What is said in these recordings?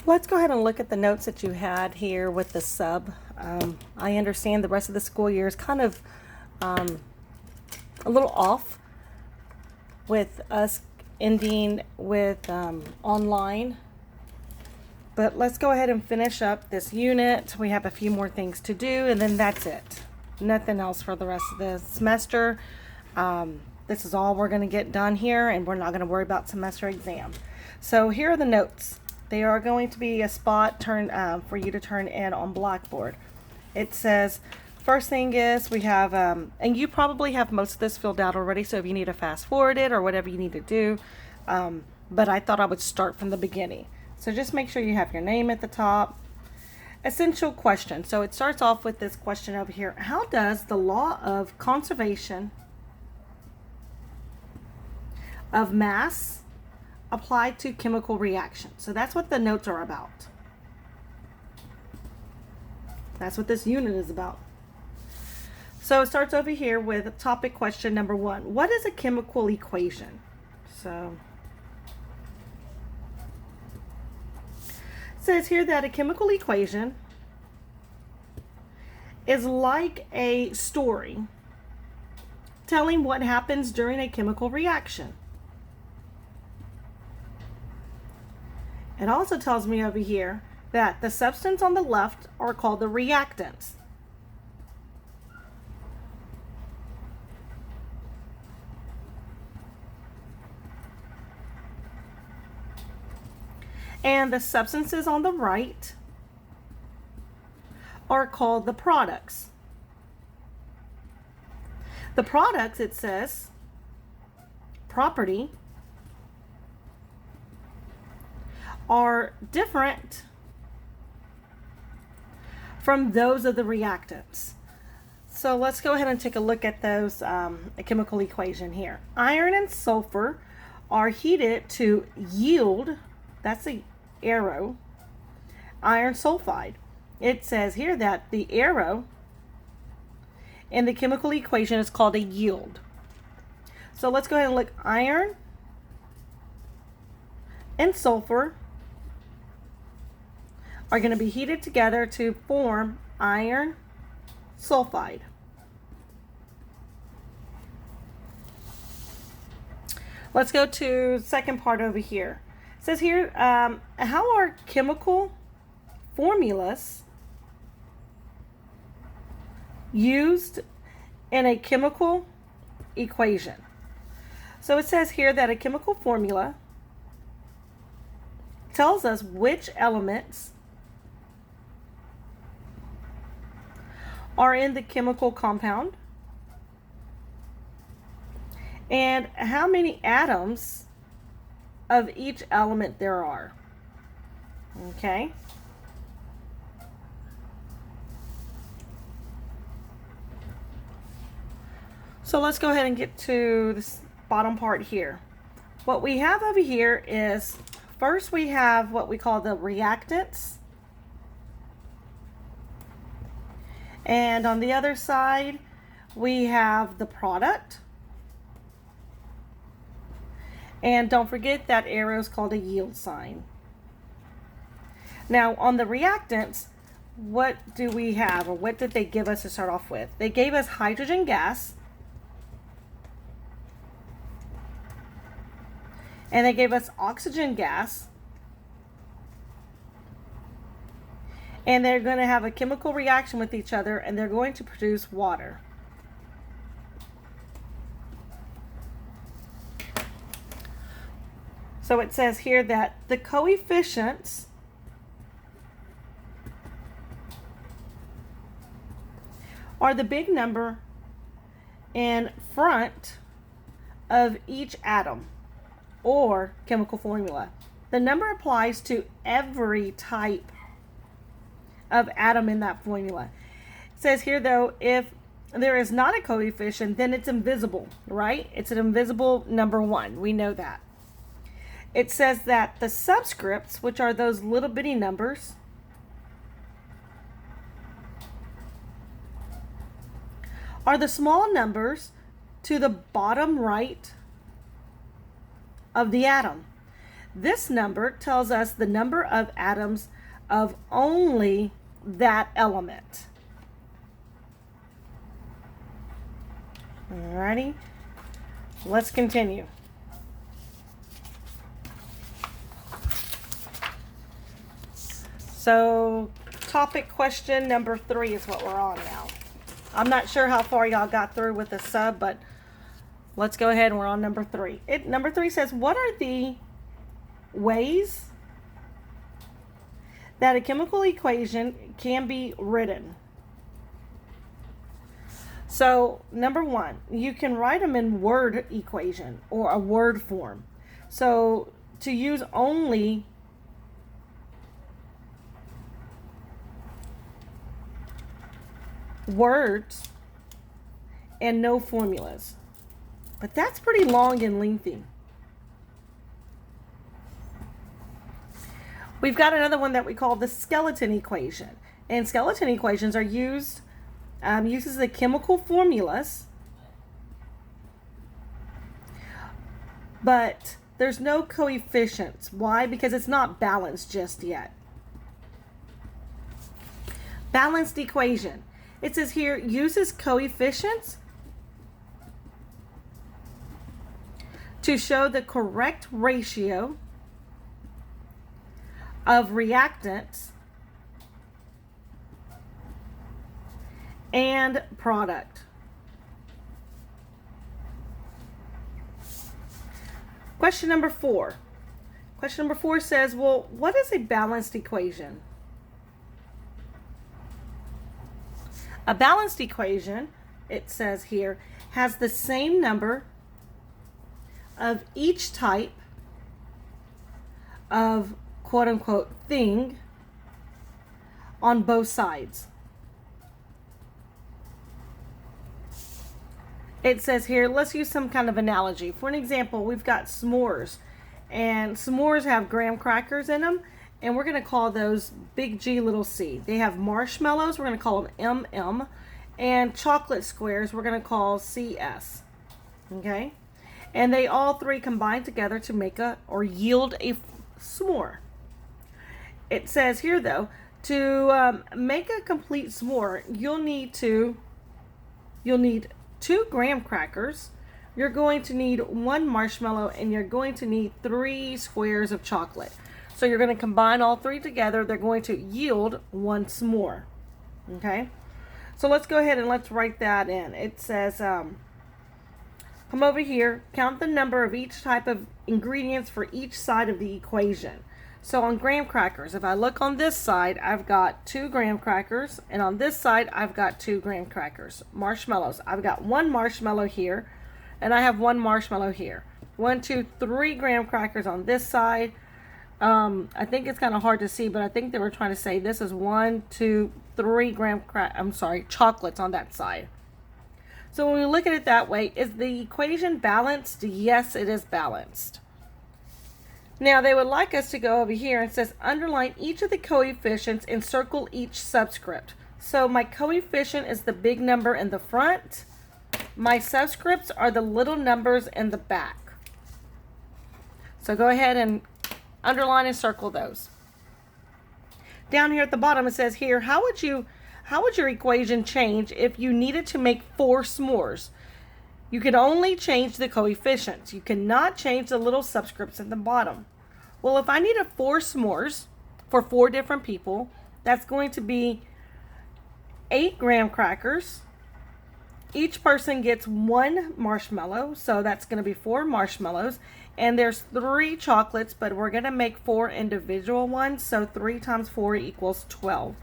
Let's go ahead and look at the notes that you had here with the sub. I understand the rest of the school year is kind of a little off with us ending with online. But let's go ahead and finish up this unit. We have a few more things to do, and then that's it. Nothing else for the rest of the semester. This is all we're going to get done here, and we're not going to worry about semester exam. So here are the notes. They are going to be a spot for you to turn in on Blackboard. It says, first thing is we have, and you probably have most of this filled out already, so if you need to fast forward it or whatever you need to do, but I thought I would start from the beginning. So just make sure you have your name at the top. Essential question. So it starts off with this question over here. How does the law of conservation of mass apply to chemical reactions? So that's what the notes are about. That's what this unit is about. So it starts over here with topic question number 1. What is a chemical equation? So it says here that a chemical equation is like a story telling what happens during a chemical reaction. It also tells me over here that the substance on the left are called the reactants. And the substances on the right are called the products. The products, it says, property, are different from those of the reactants. So let's go ahead and take a look at those a chemical equation here. Iron and sulfur are heated to yield, that's the arrow, iron sulfide. It says here that the arrow in the chemical equation is called a yield. So let's go ahead and look. Iron and sulfur are going to be heated together to form iron sulfide. Let's go to the second part over here. It says here, how are chemical formulas used in a chemical equation? So it says here that a chemical formula tells us which elements are in the chemical compound and how many atoms of each element there are. Okay. So let's go ahead and get to this bottom part here. What we have over here is, first we have what we call the reactants. And on the other side, we have the product. And don't forget that arrow is called a yield sign. Now on the reactants, what do we have, or what did they give us to start off with? They gave us hydrogen gas. And they gave us oxygen gas. And they're going to have a chemical reaction with each other, and they're going to produce water. So it says here that the coefficients are the big number in front of each atom or chemical formula. The number applies to every type of atom in that formula. It says here though, if there is not a coefficient, then it's invisible, right? It's an invisible number 1. We know that. It says that the subscripts, which are those little bitty numbers, are the small numbers to the bottom right of the atom. This number tells us the number of atoms of only that element. Alrighty, let's continue. So, topic question number 3 is what we're on now. I'm not sure how far y'all got through with the sub, but let's go ahead and we're on number 3. Number 3 says, what are the ways that a chemical equation can be written? So, number 1, you can write them in word equation or a word form. So, to use only words and no formulas. But that's pretty long and lengthy. We've got another one that we call the skeleton equation. And skeleton equations are uses the chemical formulas, but there's no coefficients. Why? Because it's not balanced just yet. Balanced equation. It says here, uses coefficients to show the correct ratio of reactants and product. Question number 4. Question number 4 says, well, what is a balanced equation? A balanced equation, it says here, has the same number of each type of quote-unquote thing on both sides. It says here, let's use some kind of analogy. For an example, we've got s'mores, and s'mores have graham crackers in them, and we're going to call those big G little c. They have marshmallows, we're going to call them MM, and chocolate squares we're going to call CS. Okay? And they all three combine together to make or yield a s'more. It says here though, to make a complete s'more, you'll need 2 graham crackers, you're going to need 1 marshmallow, and you're going to need 3 squares of chocolate. So you're going to combine all 3 together. They're going to yield 1 s'more. Okay? So let's go ahead and let's write that in. It says, come over here, count the number of each type of ingredients for each side of the equation. So on graham crackers, if I look on this side, I've got 2 graham crackers, and on this side, I've got 2 graham crackers. Marshmallows, I've got 1 marshmallow here, and I have 1 marshmallow here. 1, 2, 3 graham crackers on this side. I think it's kind of hard to see, but I think they were trying to say this is 1, 2, 3 chocolates on that side. So when we look at it that way, is the equation balanced? Yes, it is balanced. Now they would like us to go over here and says underline each of the coefficients and circle each subscript. So my coefficient is the big number in the front. My subscripts are the little numbers in the back. So go ahead and underline and circle those. Down here at the bottom it says here, how would your equation change if you needed to make 4 s'mores? You can only change the coefficients. You cannot change the little subscripts at the bottom. Well, if I needed 4 s'mores for 4 different people, that's going to be 8 graham crackers. Each person gets 1 marshmallow, so that's going to be 4 marshmallows. And there's 3 chocolates, but we're going to make 4 individual ones, so 3 times 4 equals 12.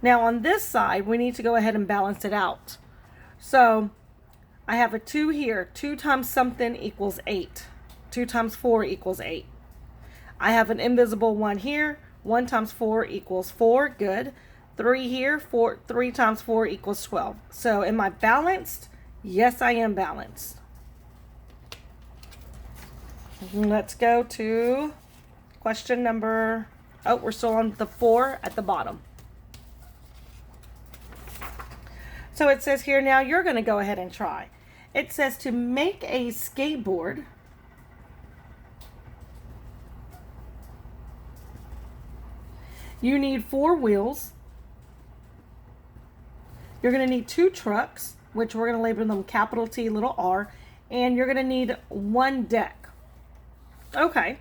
Now on this side, we need to go ahead and balance it out. So I have a 2 here. 2 times something equals 8. 2 times 4 equals 8. I have an invisible 1 here. 1 times 4 equals 4. Good. 3 here. 3 times 4 equals 12. So am I balanced? Yes, I am balanced. Let's go to question number, we're still on the 4 at the bottom. So it says here, now you're going to go ahead and try. It says to make a skateboard, You need 4 wheels. You're going to need 2 trucks, which we're going to label them capital T, little r, and you're going to need 1 deck. Okay.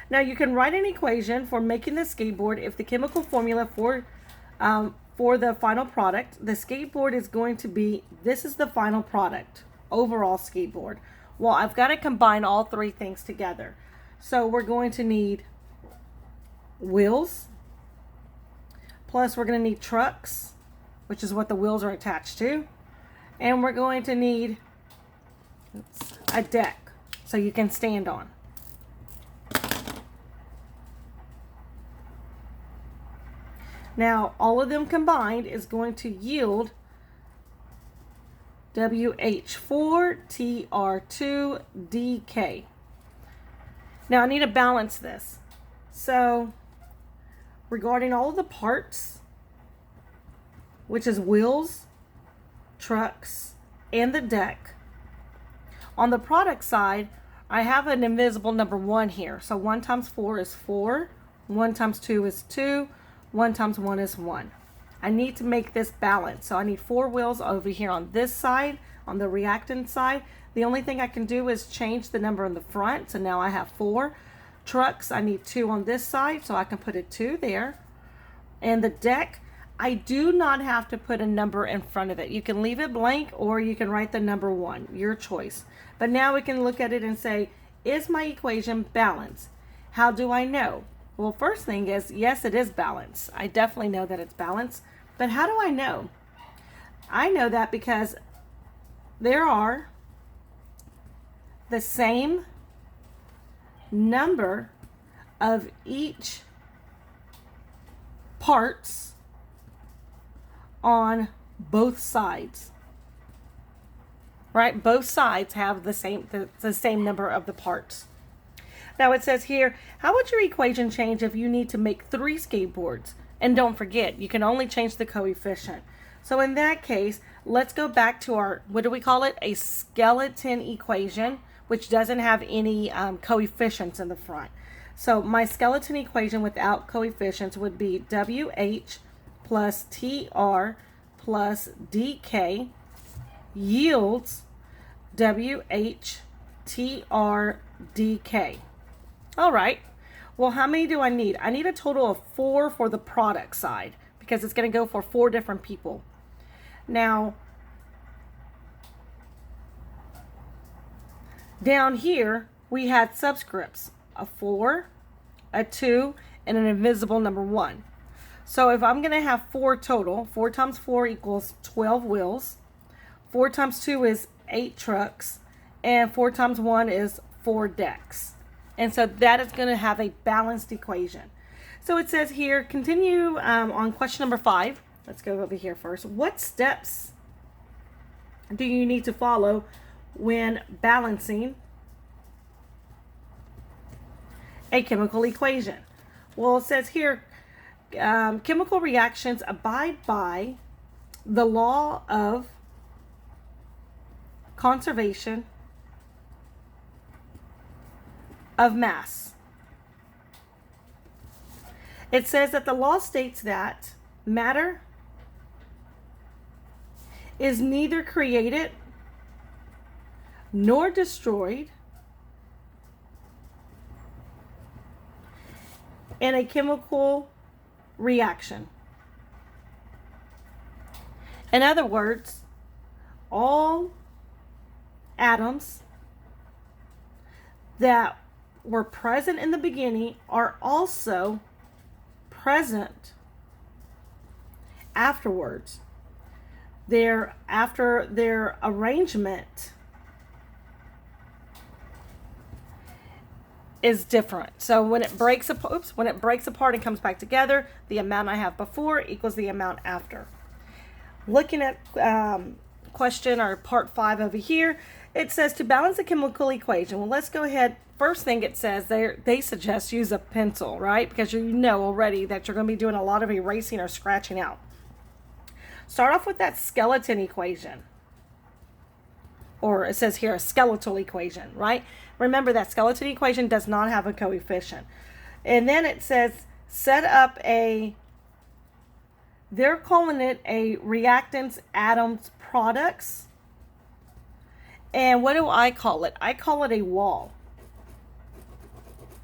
Now you can write an equation for making the skateboard if the chemical formula for the final product, the skateboard is going to be, this is the final product, overall skateboard. Well, I've got to combine all 3 things together. So we're going to need wheels, plus we're going to need trucks, which is what the wheels are attached to. And we're going to need a deck so you can stand on. Now, all of them combined is going to yield WH4TR2DK. Now, I need to balance this. So, regarding all of the parts, which is wheels, trucks, and the deck, on the product side, I have an invisible number 1 here. So 1 times 4 is 4. 1 times 2 is 2. 1 times 1 is 1. I need to make this balance. So I need 4 wheels over here on this side, on the reactant side. The only thing I can do is change the number in the front. So now I have 4. Trucks, I need 2 on this side, so I can put a 2 there. And the deck, I do not have to put a number in front of it. You can leave it blank or you can write the number 1, your choice. But now we can look at it and say, is my equation balanced? How do I know? Well, first thing is, yes, it is balanced. I definitely know that it's balanced. But how do I know? I know that because there are the same number of each parts on both sides. Right? Both sides have the same number of the parts. Now it says here, how would your equation change if you need to make 3 skateboards? And don't forget, you can only change the coefficient. So in that case, let's go back to our, what do we call it? A skeleton equation, which doesn't have any coefficients in the front. So my skeleton equation without coefficients would be WH plus TR plus DK yields WHTRDK. All right. Well, how many do I need? I need a total of 4 for the product side because it's going to go for 4 different people. Now, down here, we had subscripts, a 4, a 2, and an invisible number 1. So if I'm going to have 4 total, 4 times 4 equals 12 wheels. 4 times 2 is 8 trucks. And 4 times 1 is 4 decks. And so that is going to have a balanced equation. So it says here, continue on question number 5. Let's go over here first. What steps do you need to follow when balancing a chemical equation? Well, it says here, chemical reactions abide by the law of conservation of mass. It says that the law states that matter is neither created nor destroyed in a chemical reaction. In other words, all atoms that were present in the beginning are also present afterwards. After their arrangement is different. So when it breaks apart, and comes back together, the amount I have before equals the amount after. Looking at question or part 5 over here, it says to balance a chemical equation. Well, let's go ahead. First thing it says they suggest use a pencil, right? Because you know already that you're going to be doing a lot of erasing or scratching out. Start off with that skeleton equation. Or it says here a skeletal equation, right? Remember that skeleton equation does not have a coefficient. And then it says set up they're calling it a reactants atoms products. And what do I call it? I call it a wall,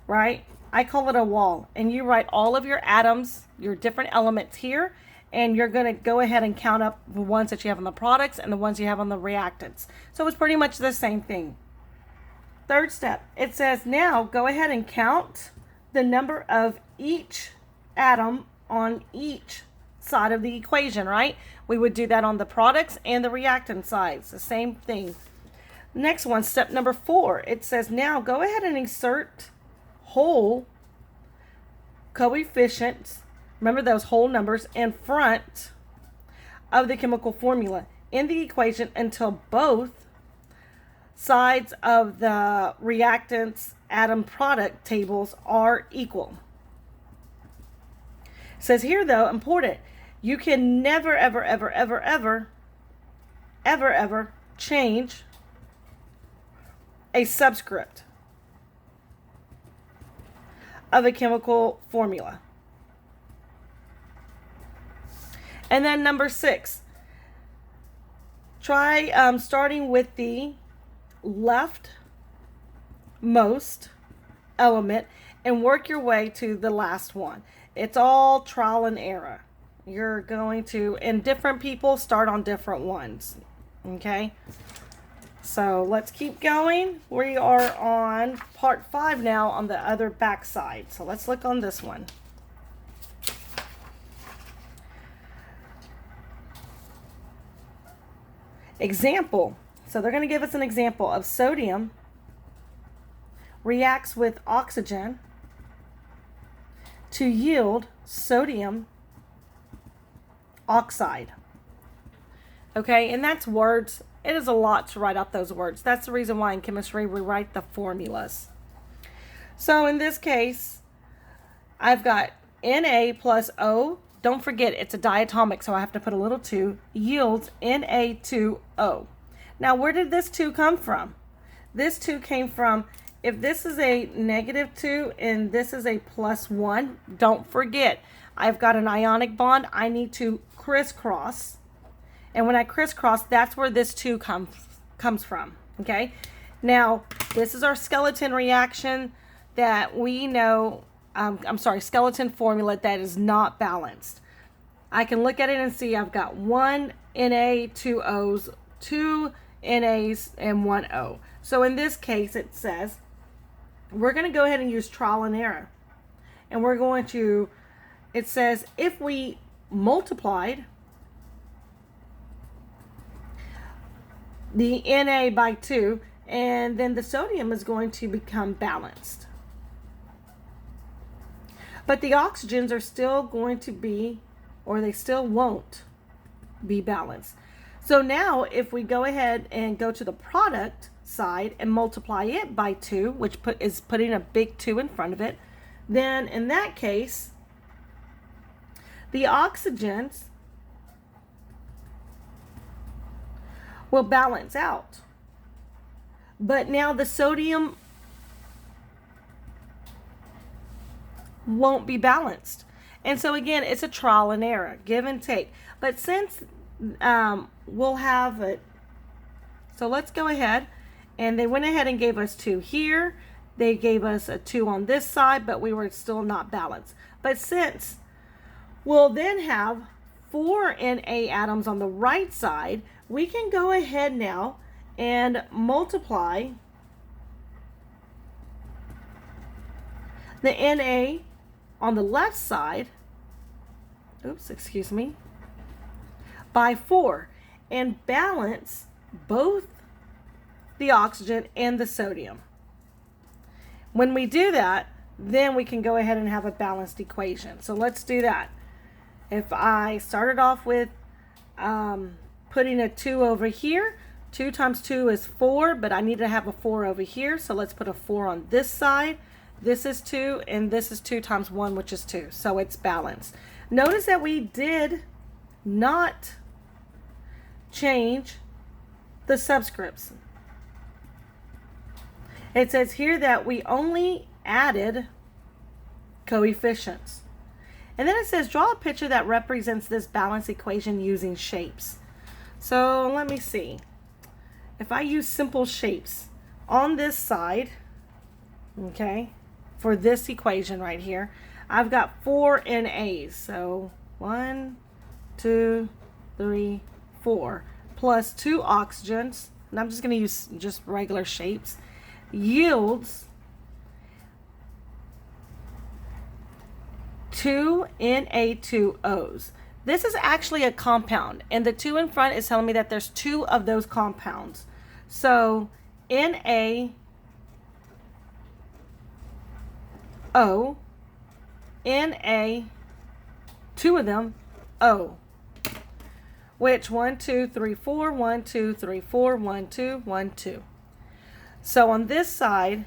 right? I call it a wall. And you write all of your atoms, your different elements here, and you're going to go ahead and count up the ones that you have on the products and the ones you have on the reactants. So it's pretty much the same thing. Third step, it says now go ahead and count the number of each atom on each side of the equation, right? We would do that on the products and the reactant sides, the same thing. Next one, step number 4, it says now go ahead and insert whole coefficients, remember those whole numbers, in front of the chemical formula in the equation until both sides of the reactants atom product tables are equal. It says here though, important, you can never ever change a subscript of a chemical formula. And then number 6, try starting with the leftmost element and work your way to the last one. It's all trial and error. You're going to, and different people start on different ones. Okay? So let's keep going. We are on part 5 now on the other back side. So let's look on this one. Example. So they're going to give us an example of sodium reacts with oxygen to yield sodium oxide. Okay, and that's words. It is a lot to write out those words. That's the reason why in chemistry we write the formulas. So in this case, I've got Na plus O. Don't forget, it's a diatomic, so I have to put a little 2. Yields Na2O. Now, where did this 2 come from? This 2 came from, if this is a -2 and this is a +1, don't forget, I've got an ionic bond. I need to crisscross. And when I crisscross, that's where this 2 comes from, okay? Now, this is our skeleton reaction that we know, skeleton formula that is not balanced. I can look at it and see I've got 1 Na, 2 O's, 2 NAs, and 1 O. So in this case, it says, we're going to go ahead and use trial and error. And we're going to, it says, if we multiplied the Na by 2, and then the sodium is going to become balanced. But the oxygens are still going to be, or they still won't be balanced. So now if we go ahead and go to the product side and multiply it by 2, which is putting a big 2 in front of it, then in that case, the oxygens will balance out. But now the sodium won't be balanced. And so again, it's a trial and error, give and take. But since we'll have it, so let's go ahead, and they went ahead and gave us 2 here. They gave us a 2 on this side, but we were still not balanced. But since we'll then have 4 Na atoms on the right side, we can go ahead now and multiply the Na on the left side, by 4, and balance both the oxygen and the sodium. When we do that, then we can go ahead and have a balanced equation. So let's do that. If I started off with putting a 2 over here, 2 times 2 is 4, but I need to have a 4 over here, so let's put a 4 on this side. This is 2, and this is 2 times 1, which is 2, so it's balanced. Notice that we did not change the subscripts. It says here that we only added coefficients. And then it says, draw a picture that represents this balance equation using shapes. So let me see. If I use simple shapes on this side, okay, for this equation right here, I've got 4 NAs. So 1, 2, 3, 4, plus 2 oxygens, and I'm just going to use just regular shapes, yields 2 Na2Os. This is actually a compound, and the 2 in front is telling me that there's 2 of those compounds. So NaO, Na, 2 of them, O, which 1, 2, 3, 4, 1, 2, 3, 4, 1, 2, 1, 2. So on this side,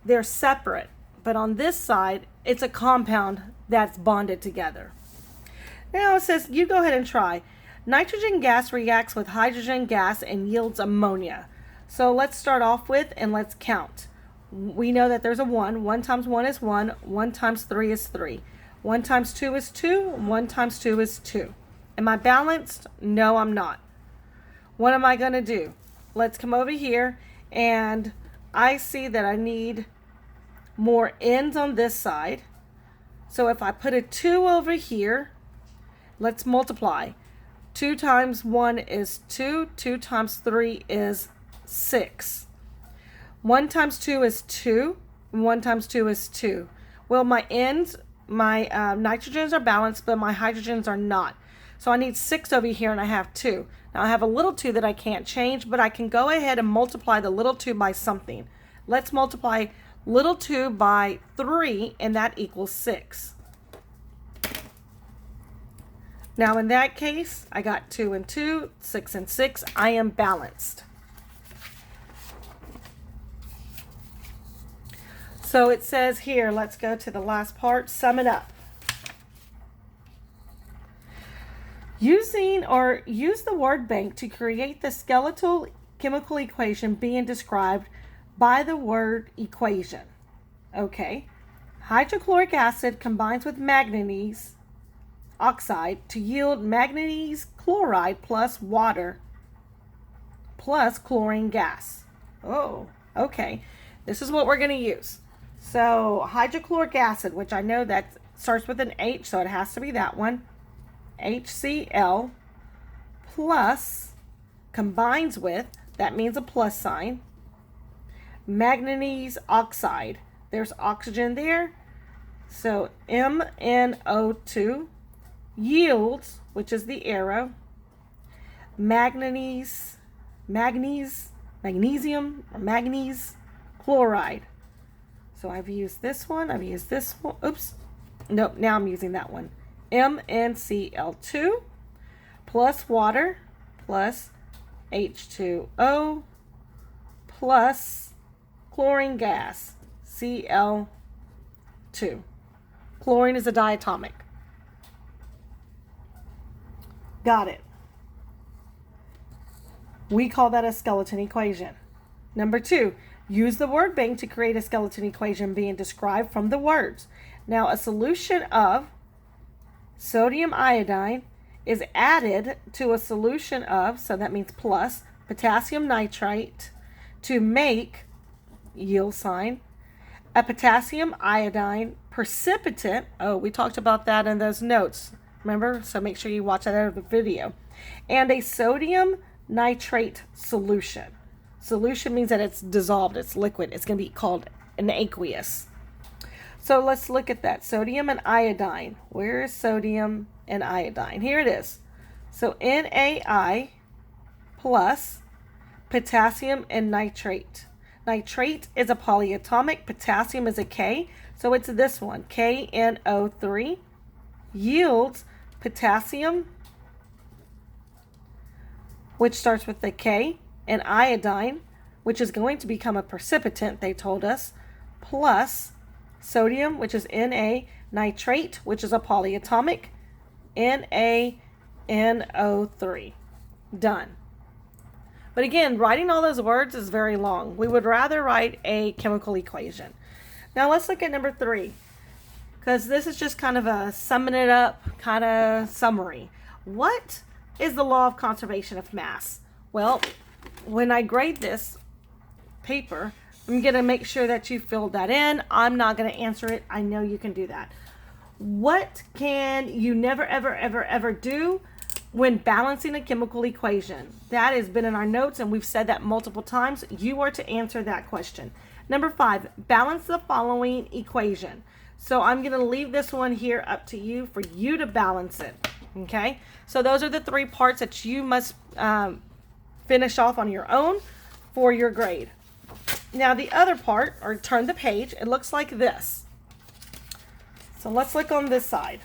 they're separate, but on this side, it's a compound that's bonded together. Now it says, you go ahead and try. Nitrogen gas reacts with hydrogen gas and yields ammonia. So let's start off with, and let's count. We know that there's a 1. 1 times 1 is 1. 1 times 3 is 3. 1 times 2 is 2. 1 times 2 is 2. Am I balanced? No, I'm not. What am I going to do? Let's come over here, and I see that I need more ends on this side. So if I put a 2 over here, let's multiply. 2 times 1 is 2. 2 times 3 is 6. 1 times 2 is 2. 1 times 2 is 2. Well, my ends, my nitrogens are balanced, but my hydrogens are not. So I need 6 over here, and I have 2. Now I have a little 2 that I can't change, but I can go ahead and multiply the little 2 by something. Let's multiply little 2 by 3, and that equals 6. Now in that case, I got 2 and 2, 6 and 6. I am balanced. So it says here, let's go to the last part, sum it up. Use the word bank to create the skeletal chemical equation being described by the word equation. Okay. Hydrochloric acid combines with manganese oxide to yield manganese chloride plus water plus chlorine gas. Oh, okay. This is what we're going to use. So hydrochloric acid, which I know that starts with an H, so it has to be that one. HCl plus combines with, that means a plus sign, manganese oxide. There's oxygen there. So MnO2 yields, which is the arrow, magnesium or manganese chloride. So I've used this one. I've used this one. Oops. Nope. Now I'm using that one. MnCl2 plus water plus H2O plus chlorine gas, Cl2. Chlorine is a diatomic. Got it. We call that a skeleton equation. Number 2, use the word bank to create a skeleton equation being described from the words. Now, a solution of sodium iodine is added to a solution of, so that means plus, potassium nitrate to make, yield sign, a potassium iodine precipitate. Oh, we talked about that in those notes. Remember? So make sure you watch that other video. And a sodium nitrate solution. Solution means that it's dissolved, it's liquid. It's going to be called an aqueous. So let's look at that. Sodium and iodine. Where is sodium and iodine? Here it is. So NaI plus potassium and nitrate. Nitrate is a polyatomic. Potassium is a K. So it's this one. KNO3 yields potassium, which starts with the K, and iodine, which is going to become a precipitant, they told us, plus sodium, which is Na, nitrate, which is a polyatomic, NaNO3. Done. But again, writing all those words is very long. We would rather write a chemical equation. Now let's look at number 3. because this is just kind of a summing it up kind of summary. What is the law of conservation of mass? Well, when I grade this paper, I'm going to make sure that you filled that in. I'm not going to answer it. I know you can do that. What can you never, ever, ever, ever do when balancing a chemical equation? That has been in our notes, and we've said that multiple times. You are to answer that question. Number 5, balance the following equation. So I'm going to leave this one here up to you for you to balance it. Okay? So those are the 3 parts that you must finish off on your own for your grade. Now the other part, or turn the page, it looks like this. So let's look on this side.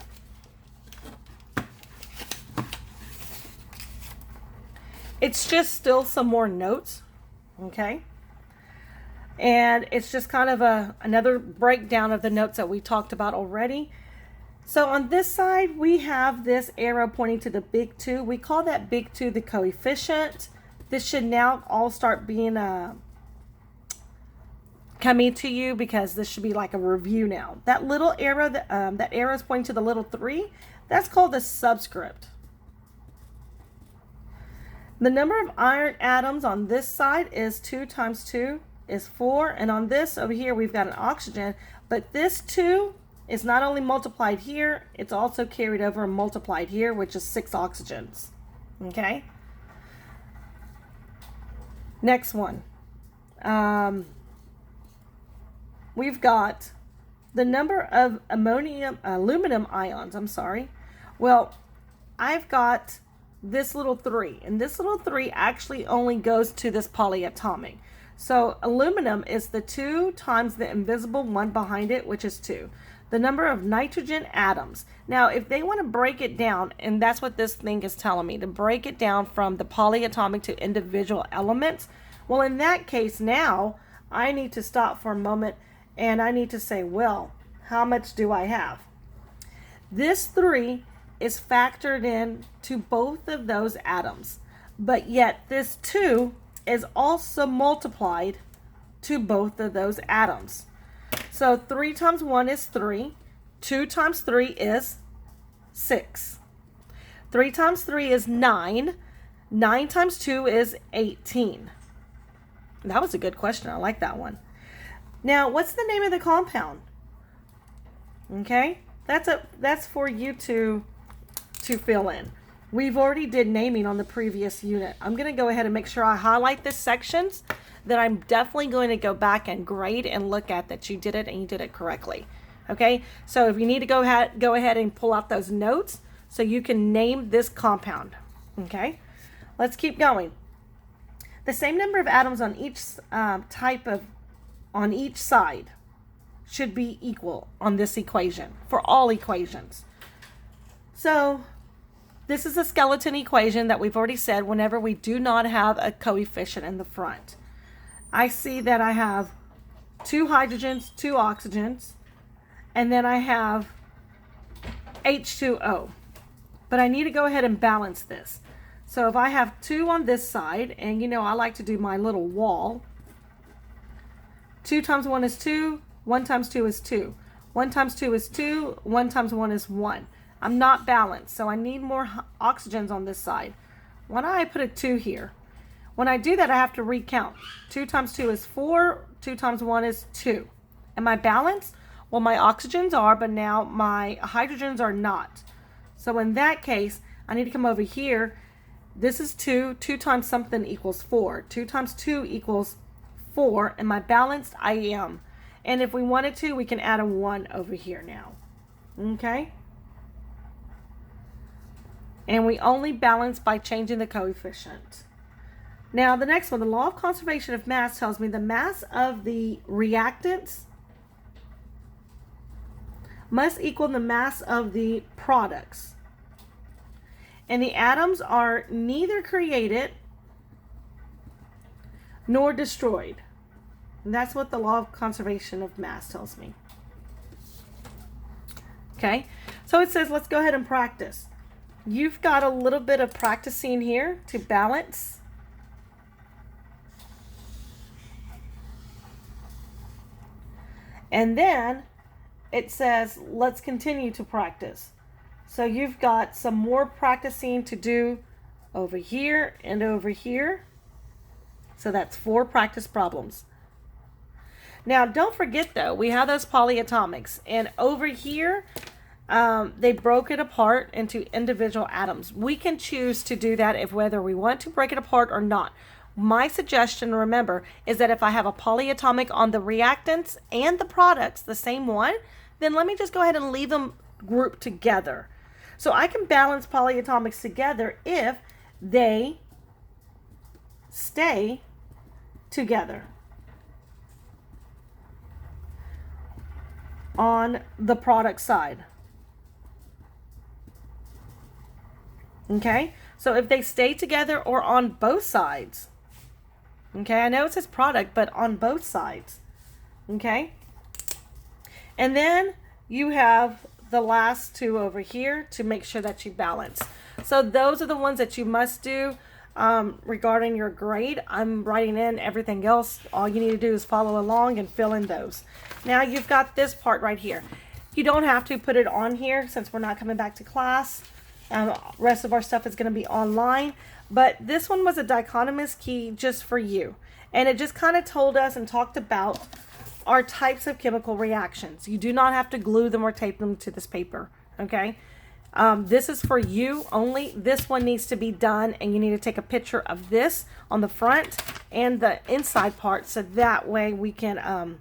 It's just still some more notes, okay? And it's just kind of another breakdown of the notes that we talked about already. So on this side, we have this arrow pointing to the big 2. We call that big 2 the coefficient. This should now all start being coming to you, because this should be like a review now. That little arrow, that arrow is pointing to the little 3. That's called the subscript. The number of iron atoms on this side is 2 times 2 is 4. And on this over here, we've got an oxygen. But this 2 is not only multiplied here, it's also carried over and multiplied here, which is 6 oxygens. Okay? Next one. We've got the number of aluminum ions, Well, I've got this little 3, and this little 3 actually only goes to this polyatomic. So aluminum is the 2 times the invisible 1 behind it, which is 2. The number of nitrogen atoms. Now, if they want to break it down, and that's what this thing is telling me, to break it down from the polyatomic to individual elements, well, in that case now, I need to stop for a moment and I need to say, well, how much do I have? This 3 is factored in to both of those atoms, but yet this 2 is also multiplied to both of those atoms. So 3 times 1 is 3. 2 times 3 is 6. 3 times 3 is 9. 9 times 2 is 18. That was a good question. I like that one. Now, what's the name of the compound? Okay, that's for you to fill in. We've already did naming on the previous unit. I'm going to go ahead and make sure I highlight the sections that I'm definitely going to go back and grade and look at that you did it and you did it correctly. Okay, so if you need to go ahead and pull out those notes so you can name this compound. Okay, let's keep going. The same number of atoms on each on each side should be equal on this equation for all equations. So this is a skeleton equation that we've already said whenever we do not have a coefficient in the front. I see that I have 2 hydrogens, 2 oxygens, and then I have H2O. But I need to go ahead and balance this. So if I have 2 on this side, and you know I like to do my little wall, 2 times 1 is 2, 1 times 2 is 2. 1 times 2 is 2, 1 times 1 is 1. I'm not balanced, so I need more oxygens on this side. Why don't I put a 2 here? When I do that, I have to recount. 2 times 2 is 4, 2 times 1 is 2. Am I balanced? Well, my oxygens are, but now my hydrogens are not. So in that case, I need to come over here. This is 2. 2 times something equals 4. 2 times 2 equals 4. Am I balanced? I am. And if we wanted to, we can add a 1 over here now. Okay? And we only balance by changing the coefficient. Now, the next one, the law of conservation of mass tells me the mass of the reactants must equal the mass of the products. And the atoms are neither created nor destroyed. And that's what the law of conservation of mass tells me. Okay, so it says let's go ahead and practice. You've got a little bit of practicing here to balance. And then it says, let's continue to practice. So you've got some more practicing to do over here and over here. So that's 4 practice problems. Now, don't forget though, we have those polyatomics, and over here, they broke it apart into individual atoms. We can choose to do that if whether we want to break it apart or not. My suggestion, remember, is that if I have a polyatomic on the reactants and the products, the same one, then let me just go ahead and leave them grouped together. So I can balance polyatomics together if they stay together on the product side. Okay, so if they stay together or on both sides. Okay, I know it says product, but on both sides. Okay, and then you have the last 2 over here to make sure that you balance. So those are the ones that you must do regarding your grade. I'm writing in everything else. All you need to do is follow along and fill in those. Now you've got this part right here. You don't have to put it on here since we're not coming back to class. Rest of our stuff is going to be online. But this one was a dichotomous key just for you. And it just kind of told us and talked about our types of chemical reactions. You do not have to glue them or tape them to this paper. Okay? This is for you only. This one needs to be done, and you need to take a picture of this on the front and the inside part, so that way we can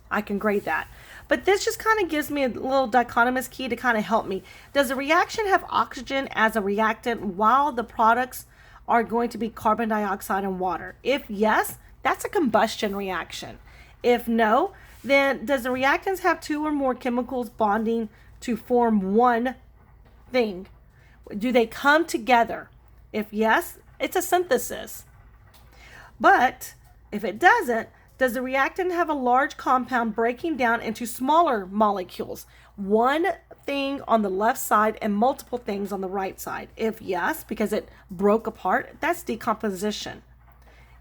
I can grade that. But this just kind of gives me a little dichotomous key to kind of help me. Does the reaction have oxygen as a reactant while the products are going to be carbon dioxide and water? If yes, that's a combustion reaction. If no, then does the reactants have 2 or more chemicals bonding to form one thing? Do they come together? If yes, it's a synthesis. But if it doesn't, does the reactant have a large compound breaking down into smaller molecules? One thing on the left side and multiple things on the right side. If yes, because it broke apart, that's decomposition.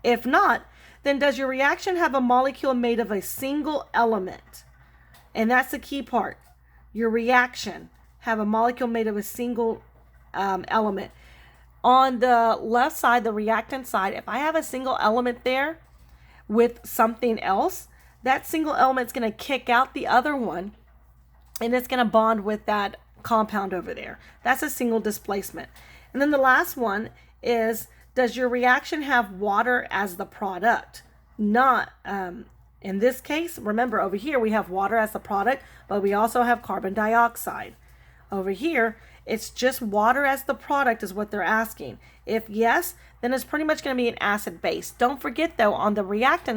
If not, then does your reaction have a molecule made of a single element? And that's the key part. Your reaction have a molecule made of a single element. On the left side, the reactant side, if I have a single element there with something else, that single element is going to kick out the other one, and it's going to bond with that compound over there. That's a single displacement. And then the last one is, does your reaction have water as the product? Not, in this case, remember over here we have water as the product, but we also have carbon dioxide. Over here, it's just water as the product is what they're asking. If yes, then it's pretty much going to be an acid base. Don't forget though, on the reactant